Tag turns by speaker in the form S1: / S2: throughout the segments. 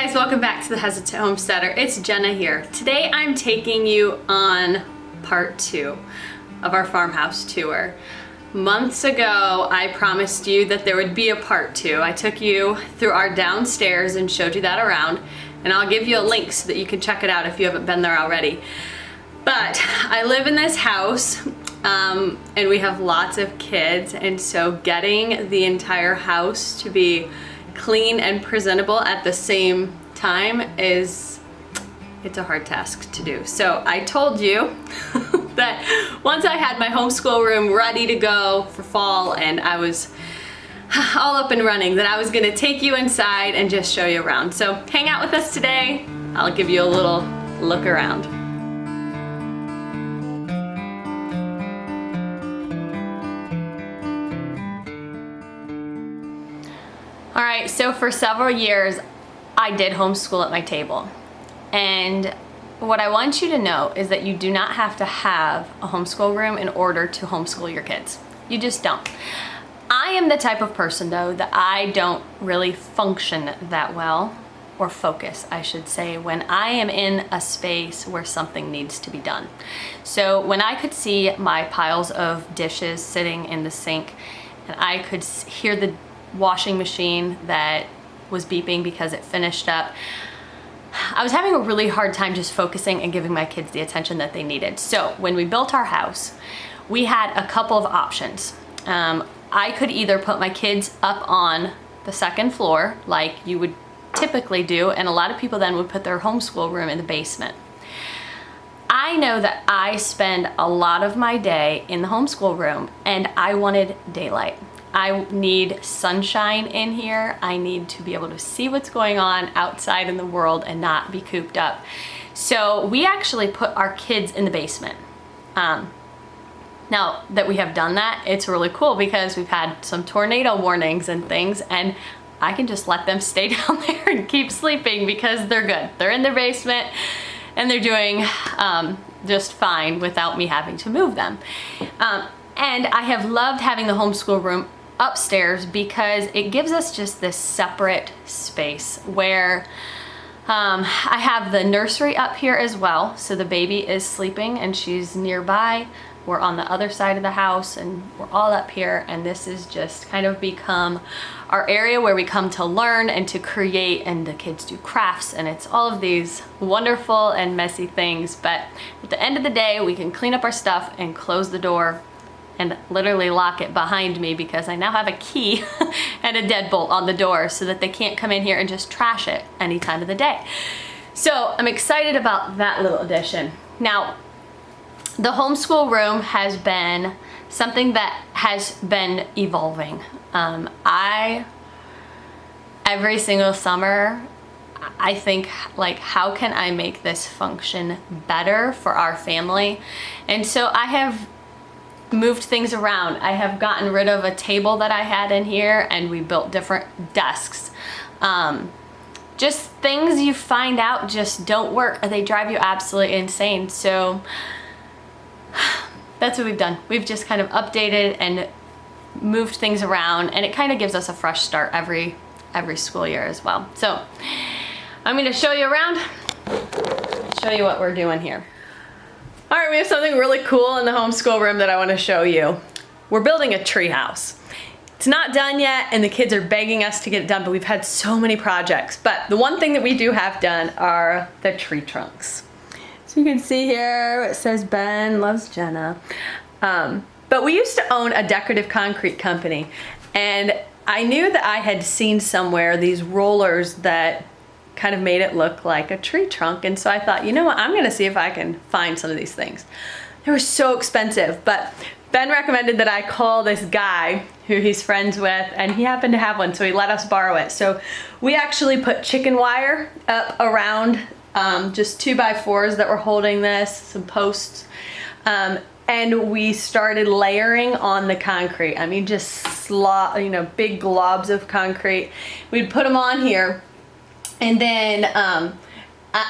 S1: guys, welcome back to the Hesitant Homesteader. It's Jenna here. Today I'm taking you on part 2 of our farmhouse tour. Months ago, I promised you that there would be a part 2. I took you through our downstairs and showed you that around, and I'll give you a link so that you can check it out if you haven't been there already. But I live in this house and we have lots of kids, and so getting the entire house to be clean and presentable at the same time it's a hard task to do. So I told you that once I had my homeschool room ready to go for fall and I was all up and running, that I was gonna take you inside and just show you around. So hang out with us today. I'll give you a little look around. All right, so for several years, I did homeschool at my table. And what I want you to know is that you do not have to have a homeschool room in order to homeschool your kids. You just don't. I am the type of person, though, that I don't really function that well, or focus, I should say, when I am in a space where something needs to be done. So when I could see my piles of dishes sitting in the sink, and I could hear the washing machine that was beeping because it finished up, I was having a really hard time just focusing and giving my kids the attention that they needed. So when we built our house, we had a couple of options. I could either put my kids up on the second floor like you would typically do, and a lot of people then would put their homeschool room in the basement. I know that I spend a lot of my day in the homeschool room, and I wanted daylight. I need sunshine in here. I need to be able to see what's going on outside in the world and not be cooped up. So we actually put our kids in the basement. Now that we have done that, it's really cool because we've had some tornado warnings and things, and I can just let them stay down there and keep sleeping because they're good. They're in their basement and they're doing just fine without me having to move them. And I have loved having the homeschool room upstairs because it gives us just this separate space where I have the nursery up here as well. So the baby is sleeping and she's nearby. We're on the other side of the house and we're all up here, and this is just kind of become our area where we come to learn and to create, and the kids do crafts, and it's all of these wonderful and messy things. But at the end of the day, we can clean up our stuff and close the door and literally lock it behind me because I now have a key and a deadbolt on the door so that they can't come in here and just trash it any time of the day. So I'm excited about that little addition. Now, the homeschool room has been something that has been evolving. Every single summer, I think, like, how can I make this function better for our family? And so I have moved things around. I have gotten rid of a table that I had in here, and we built different desks. Just things you find out just don't work, or they drive you absolutely insane. So that's what we've done. We've just kind of updated and moved things around, and it kind of gives us a fresh start every school year as well. So I'm going to show you around, show you what we're doing here. All right, we have something really cool in the homeschool room that I want to show you. We're building a treehouse. It's not done yet, and the kids are begging us to get it done, but we've had so many projects. But the one thing that we do have done are the tree trunks. So you can see here, it says Ben loves Jenna. But we used to own a decorative concrete company, and I knew that I had seen somewhere these rollers that kind of made it look like a tree trunk. And so I thought, you know what, I'm gonna see if I can find some of these things. They were so expensive, but Ben recommended that I call this guy who he's friends with, and he happened to have one, so he let us borrow it. So we actually put chicken wire up around just 2x4s that were holding this, some posts, and we started layering on the concrete. I mean, just big globs of concrete. We'd put them on here, and then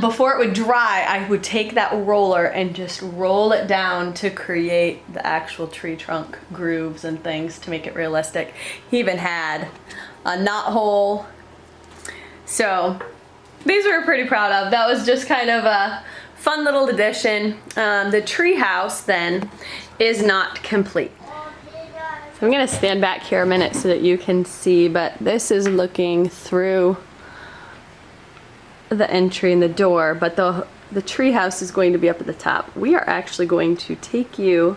S1: before it would dry, I would take that roller and just roll it down to create the actual tree trunk grooves and things to make it realistic. He even had a knot hole. So these we're pretty proud of. That was just kind of a fun little addition. The treehouse then is not complete. So I'm gonna stand back here a minute so that you can see, but this is looking through the entry and the door, but the treehouse is going to be up at the top. We are actually going to take you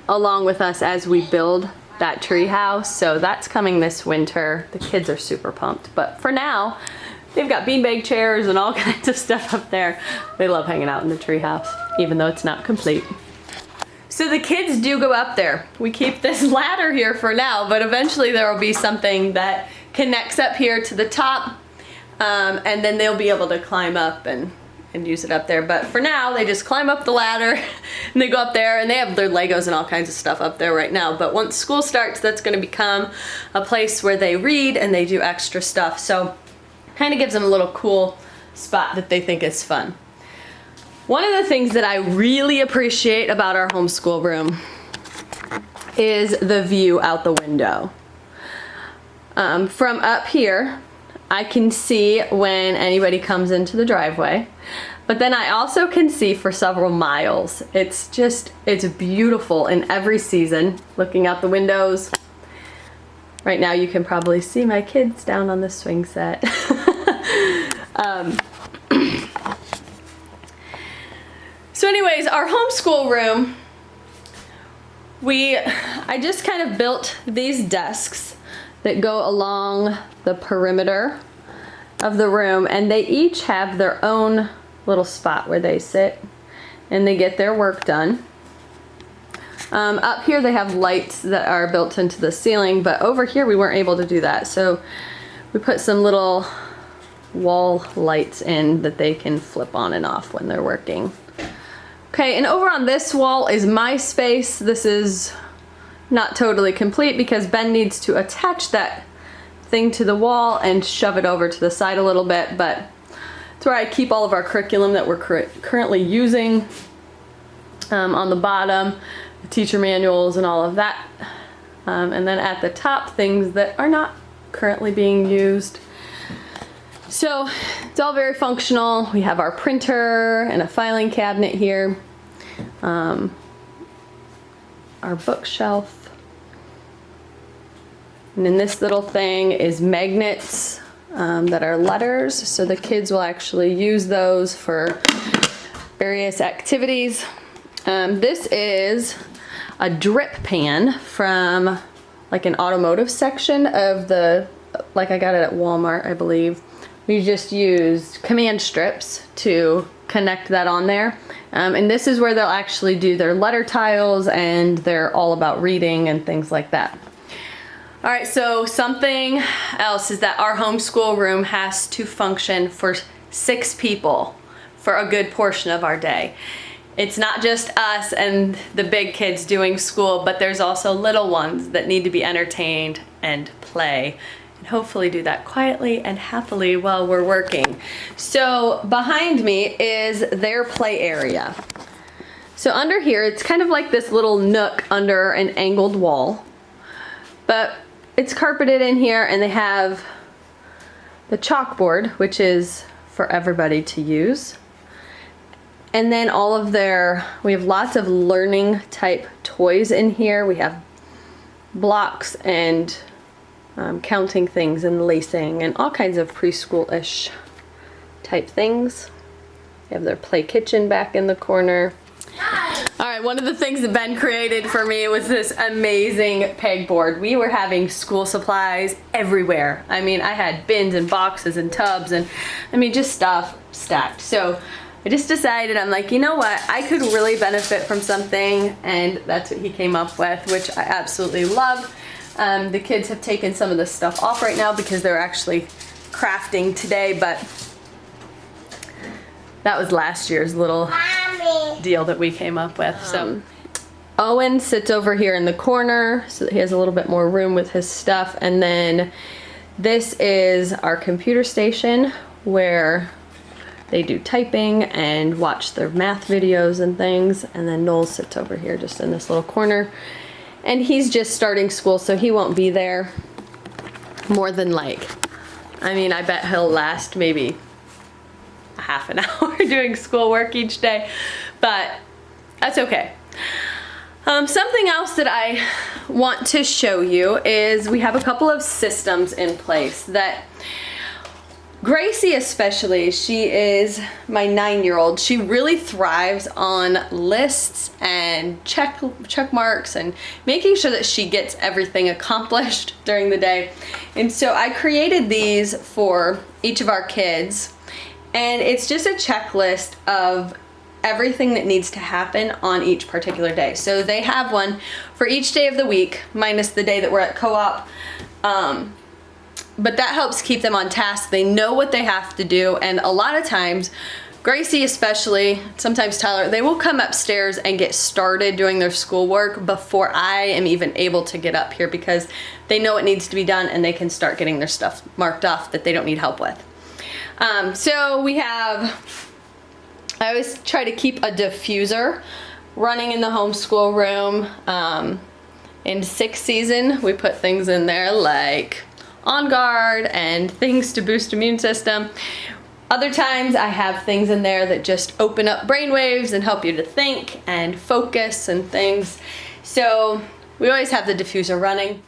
S1: along with us as we build that treehouse. So that's coming this winter. The kids are super pumped, but for now, they've got beanbag chairs and all kinds of stuff up there. They love hanging out in the treehouse, even though it's not complete. So the kids do go up there. We keep this ladder here for now, but eventually there will be something that connects up here to the top, and then they'll be able to climb up and use it up there. But for now, they just climb up the ladder and they go up there, and they have their Legos and all kinds of stuff up there right now. But once school starts, that's gonna become a place where they read and they do extra stuff. So kind of gives them a little cool spot that they think is fun. One of the things that I really appreciate about our homeschool room is the view out the window. From up here, I can see when anybody comes into the driveway, but then I also can see for several miles. It's beautiful in every season, looking out the windows. Right now you can probably see my kids down on the swing set. So anyways, our homeschool room, I just kind of built these desks that go along the perimeter of the room, and they each have their own little spot where they sit and they get their work done. Up here they have lights that are built into the ceiling, but over here we weren't able to do that. So we put some little wall lights in that they can flip on and off when they're working. Okay, and over on this wall is my space. This is not totally complete because Ben needs to attach that thing to the wall and shove it over to the side a little bit, but it's where I keep all of our curriculum that we're currently using. On the bottom, the teacher manuals and all of that. And then at the top, things that are not currently being used. So it's all very functional. We have our printer and a filing cabinet here. Our bookshelf. And then this little thing is magnets that are letters. So the kids will actually use those for various activities. This is a drip pan from like an automotive section of like I got it at Walmart, I believe. We just used command strips to connect that on there. And this is where they'll actually do their letter tiles, and they're all about reading and things like that. All right, so something else is that our homeschool room has to function for 6 people for a good portion of our day. It's not just us and the big kids doing school, but there's also little ones that need to be entertained and play. And hopefully do that quietly and happily while we're working. So behind me is their play area. So under here, it's kind of like this little nook under an angled wall, but it's carpeted in here, and they have the chalkboard, which is for everybody to use. And then we have lots of learning type toys in here. We have blocks and counting things and lacing and all kinds of preschool-ish type things. They have their play kitchen back in the corner. All right, one of the things that Ben created for me was this amazing pegboard. We were having school supplies everywhere. I mean, I had bins and boxes and tubs and just stuff stacked. So I just decided, I'm like, you know what? I could really benefit from something, and that's what he came up with, which I absolutely love. The kids have taken some of this stuff off right now because they're actually crafting today, but that was last year's little deal that we came up with. So Owen sits over here in the corner so that he has a little bit more room with his stuff. And then this is our computer station where they do typing and watch their math videos and things. And then Noel sits over here just in this little corner. And he's just starting school, so he won't be there more than like I mean, I bet he'll last maybe a half an hour doing schoolwork each day, but that's okay. Something else that I want to show you is we have a couple of systems in place that Gracie especially, she is my 9-year-old. She really thrives on lists and check marks and making sure that she gets everything accomplished during the day. And so I created these for each of our kids, and it's just a checklist of everything that needs to happen on each particular day. So they have one for each day of the week, minus the day that we're at co-op. But that helps keep them on task. They know what they have to do, and a lot of times, Gracie especially, sometimes Tyler, they will come upstairs and get started doing their schoolwork before I am even able to get up here, because they know it needs to be done and they can start getting their stuff marked off that they don't need help with. So we have, I always try to keep a diffuser running in the homeschool room. In 6th season, we put things in there like On Guard and things to boost immune system. Other times I have things in there that just open up brainwaves and help you to think and focus and things. So we always have the diffuser running.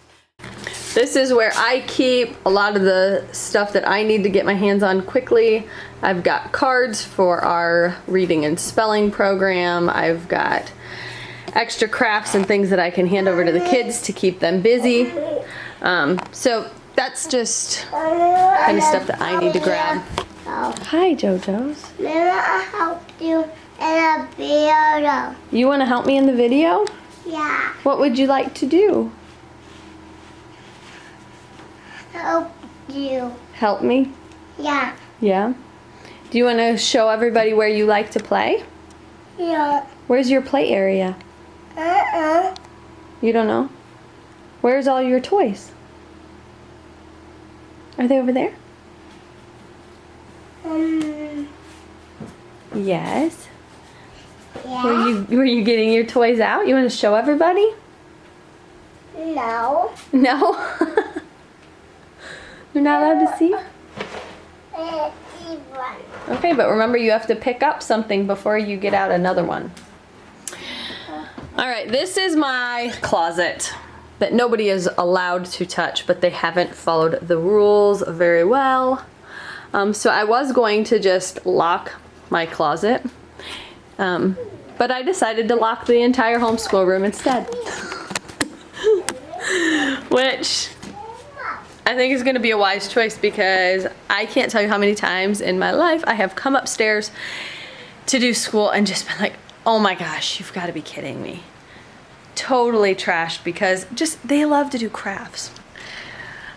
S1: This is where I keep a lot of the stuff that I need to get my hands on quickly. I've got cards for our reading and spelling program. I've got extra crafts and things that I can hand over to the kids to keep them busy. So that's just kind of stuff that I need to grab. Hi, JoJo's.
S2: May I help you in a video?
S1: You want to help me in the video?
S2: Yeah.
S1: What would you like to do?
S2: Help you.
S1: Help me?
S2: Yeah.
S1: Yeah? Do you want to show everybody where you like to play?
S2: Yeah.
S1: Where's your play area? You don't know? Where's all your toys? Are they over there? Yes.
S2: Yeah.
S1: Were you getting your toys out? You want to show everybody?
S2: No.
S1: No? You're not allowed to see? Okay, but remember you have to pick up something before you get out another one. All right, this is my closet that nobody is allowed to touch, but they haven't followed the rules very well. So I was going to just lock my closet, but I decided to lock the entire homeschool room instead. Which I think is gonna be a wise choice, because I can't tell you how many times in my life I have come upstairs to do school and just been like, oh my gosh, you've gotta be kidding me. Totally trashed, because just, they love to do crafts.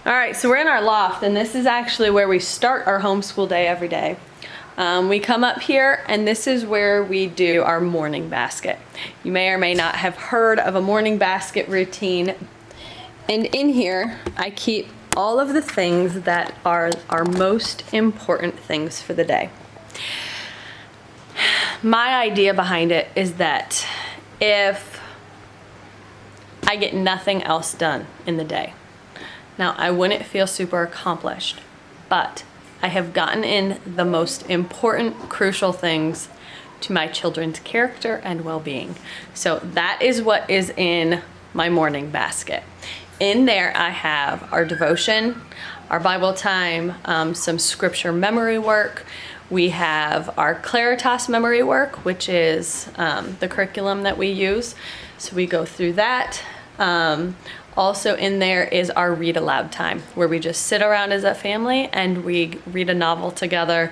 S1: All right, so we're in our loft, and this is actually where we start our homeschool day every day. We come up here, and this is where we do our morning basket. You may or may not have heard of a morning basket routine. And in here, I keep all of the things that are our most important things for the day. My idea behind it is that if I get nothing else done in the day, now I wouldn't feel super accomplished, but I have gotten in the most important, crucial things to my children's character and well-being. So that is what is in my morning basket. In there I have our devotion, our Bible time, some scripture memory work. We have our Claritas memory work, which is the curriculum that we use. So we go through that. Also in there is our read aloud time, where we just sit around as a family and we read a novel together,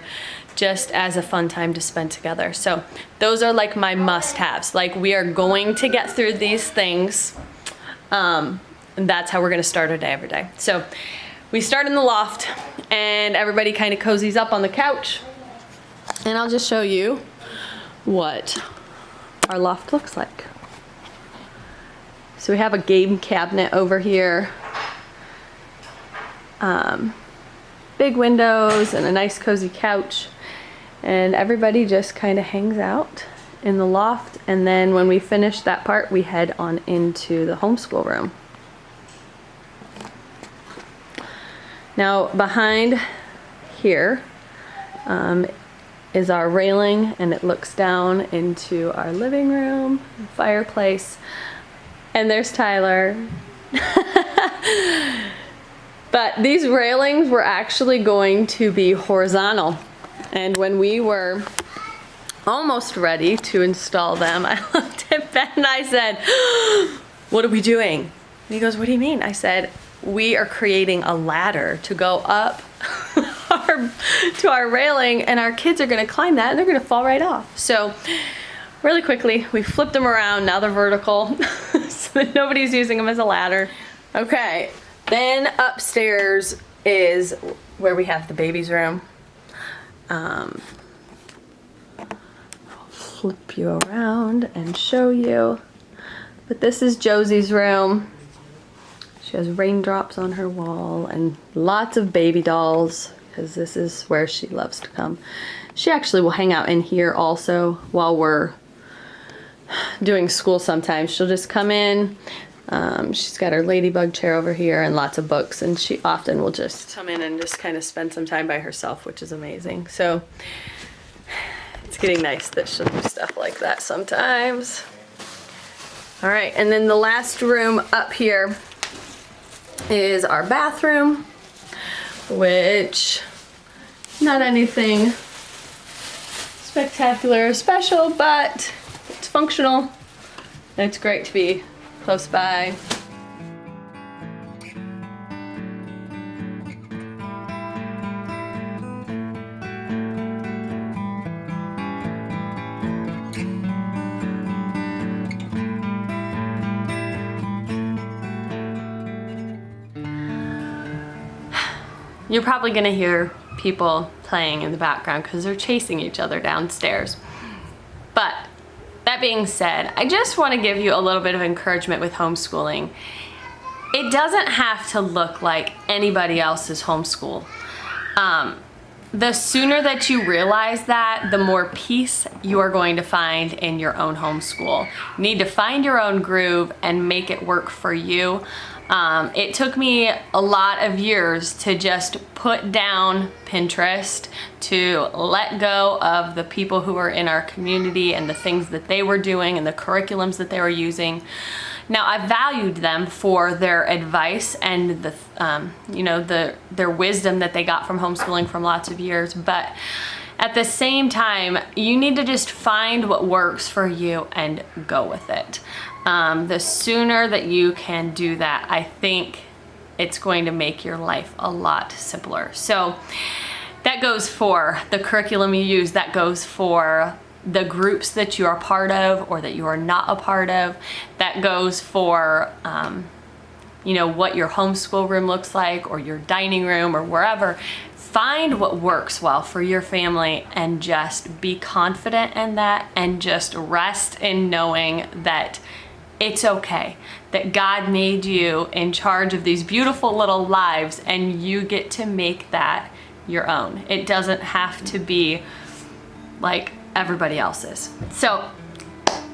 S1: just as a fun time to spend together. So those are like my must-haves. Like, we are going to get through these things. And that's how we're gonna start our day every day. So we start in the loft, and everybody kind of cozies up on the couch. And I'll just show you what our loft looks like. So we have a game cabinet over here. Big windows and a nice cozy couch. And everybody just kind of hangs out in the loft. And then when we finish that part, we head on into the homeschool room. Now behind here is our railing, and it looks down into our living room, fireplace, and there's Tyler. But these railings were actually going to be horizontal, and when we were almost ready to install them, I looked at Ben and I said, "What are we doing?" And he goes, "What do you mean?" I said, "We are creating a ladder to go up to our railing, and our kids are gonna climb that and they're gonna fall right off." So really quickly, we flipped them around. Now they're vertical so that nobody's using them as a ladder. Okay, then upstairs is where we have the baby's room. Flip you around and show you. But this is Josie's room. She has raindrops on her wall and lots of baby dolls, because this is where she loves to come. She actually will hang out in here also while we're doing school sometimes. She'll just come in. She's got her ladybug chair over here and lots of books, and she often will just come in and just kind of spend some time by herself, which is amazing. So it's getting nice that she'll do stuff like that sometimes. All right, and then the last room up here is our bathroom, which not anything spectacular or special, but it's functional and it's great to be close by. You're probably gonna hear people playing in the background because they're chasing each other downstairs. But that being said, I just want to give you a little bit of encouragement with homeschooling. It doesn't have to look like anybody else's homeschool. The sooner that you realize that, the more peace you are going to find in your own homeschool. You need to find your own groove and make it work for you. It took me a lot of years to just put down Pinterest, to let go of the people who were in our community and the things that they were doing and the curriculums that they were using. Now, I valued them for their advice and the, their wisdom that they got from homeschooling from lots of years, but at the same time, you need to just find what works for you and go with it. The sooner that you can do that, I think it's going to make your life a lot simpler. So that goes for the curriculum you use, that goes for the groups that you are part of or that you are not a part of, that goes for what your homeschool room looks like, or your dining room, or wherever. Find what works well for your family and just be confident in that, and just rest in knowing that it's okay, that God made you in charge of these beautiful little lives and you get to make that your own. It doesn't have to be like everybody else's. So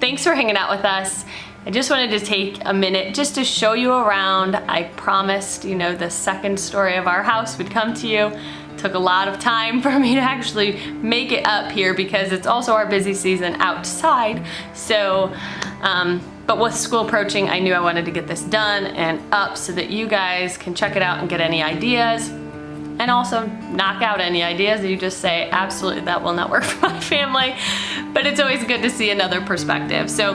S1: thanks for hanging out with us. I just wanted to take a minute just to show you around. I promised, the second story of our house would come to you. It took a lot of time for me to actually make it up here because it's also our busy season outside. So, but with school approaching, I knew I wanted to get this done and up so that you guys can check it out and get any ideas, and also knock out any ideas that you just say, absolutely, that will not work for my family. But it's always good to see another perspective. So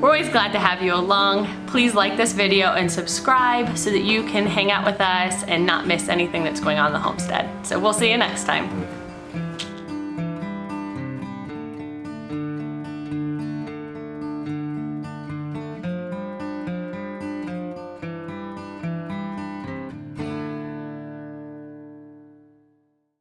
S1: we're always glad to have you along. Please like this video and subscribe so that you can hang out with us and not miss anything that's going on in the homestead. So we'll see you next time.